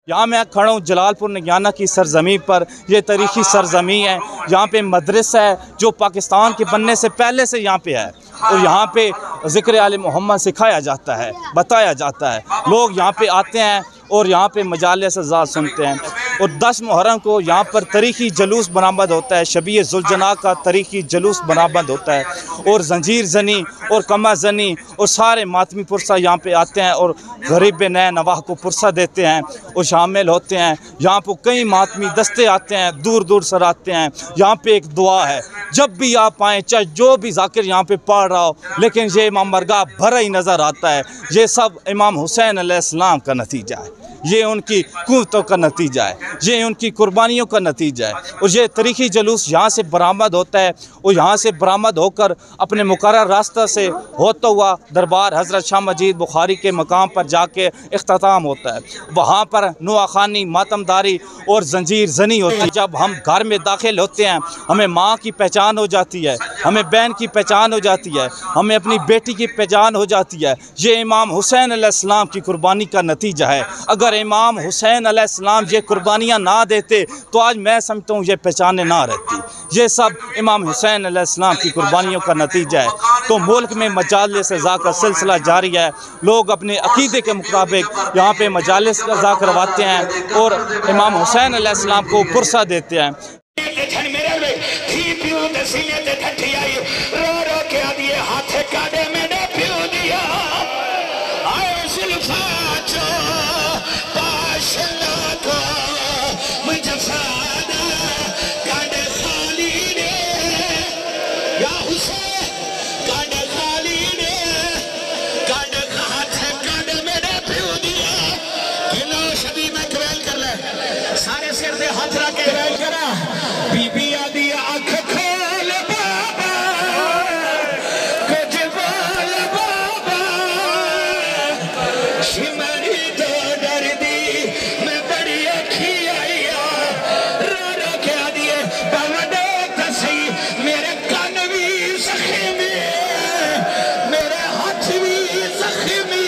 यहाँ मैं खड़ा हूँ जलालपुर नगियाना की सरजमी पर। ये तारीख़ी सरजमी है। यहाँ पे मदरसा है जो पाकिस्तान के बनने से पहले से यहाँ पे है और यहाँ पे ज़िक्र आले मोहम्मद सिखाया जाता है, बताया जाता है। लोग यहाँ पे आते हैं और यहाँ पे मजालिस अज़ान सुनते हैं। और 10 मुहर्रम को यहाँ पर तारीख़ी जलूस बरामद होता है। शबीए ज़ुलजना का तारीख़ी जलूस बरामद होता है और जंजीर जनी और कमा जनी और सारे मातमी पुरसा यहाँ पे आते हैं और गरीब नए नवाह को पुरसा देते हैं और शामिल होते हैं। यहाँ पर कई मातमी दस्ते आते हैं, दूर दूर से आते हैं। यहाँ पे एक दुआ है, जब भी आप आएँ, चाहे जो भी जाकिर यहाँ पे पढ़ रहा हो, लेकिन ये इमाम बारगाह भरा ही नज़र आता है। ये सब इमाम हुसैन अलैहिस्सलाम का नतीजा है, ये उनकी कुव्वतों का नतीजा है, ये उनकी कुर्बानियों का नतीजा है। और ये तारीख़ी जलूस यहाँ से बरामद होता है और यहाँ से बरामद होकर अपने मुकर्रर रास्ता से होता हुआ दरबार हज़रत शाह मजीद बुखारी के मकाम पर जाके इख्तिताम होता है। वहाँ पर नुआखानी, मातमदारी और जंजीर जनी होती है। जब हम घर में दाखिल होते हैं, हमें माँ की पहचान हो जाती है, हमें बहन की पहचान हो जाती है, हमें अपनी बेटी की पहचान हो जाती है। ये इमाम हुसैन अलैहिस्सलाम की कुर्बानी का नतीजा है। अगर इमाम हुसैन अलैहिस्सलाम ये कुर्बानियाँ ना देते तो आज मैं समझता हूँ ये पहचाने ना रहती। ये सब इमाम हुसैन अलैहिस्सलाम की कुर्बानियों का नतीजा है। तो मुल्क में मजालिस अज़ा का सिलसिला जारी है। लोग अपने अकीदे के मुताबिक यहाँ पे मजालिस अज़ा करवाते हैं और इमाम हुसैन अलैहिस्सलाम को पुरसा देते हैं। सारे सिर दे हाथ रख के बैठ करा बीबी आदि आंख खोल बाबा कुछ बोल बाबा शिमरी तो डर दी मैं बड़ी अखी आई रो रो के दिए बाबा देख सही मेरे कान भी जख्मी मेरे हाथ भी जख्मी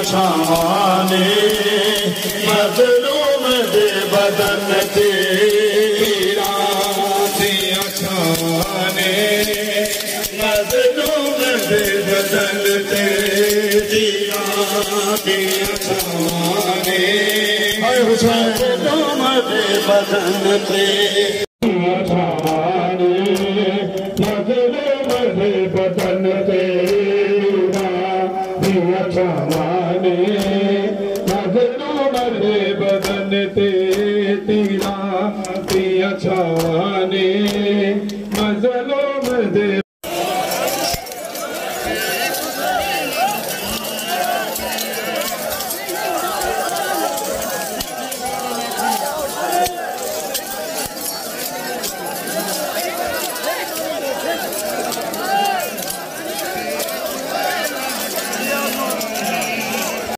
छाने मज़लूम दे बदन तेरा दिया छाने मज़लूम दे बदन तेरा दिया छाने मज़लूम दे बदन तेरा छाने मज़लूम दे बदन तेरा दिया छाने बदन ते तीरा पिया छाने मज़लूम दे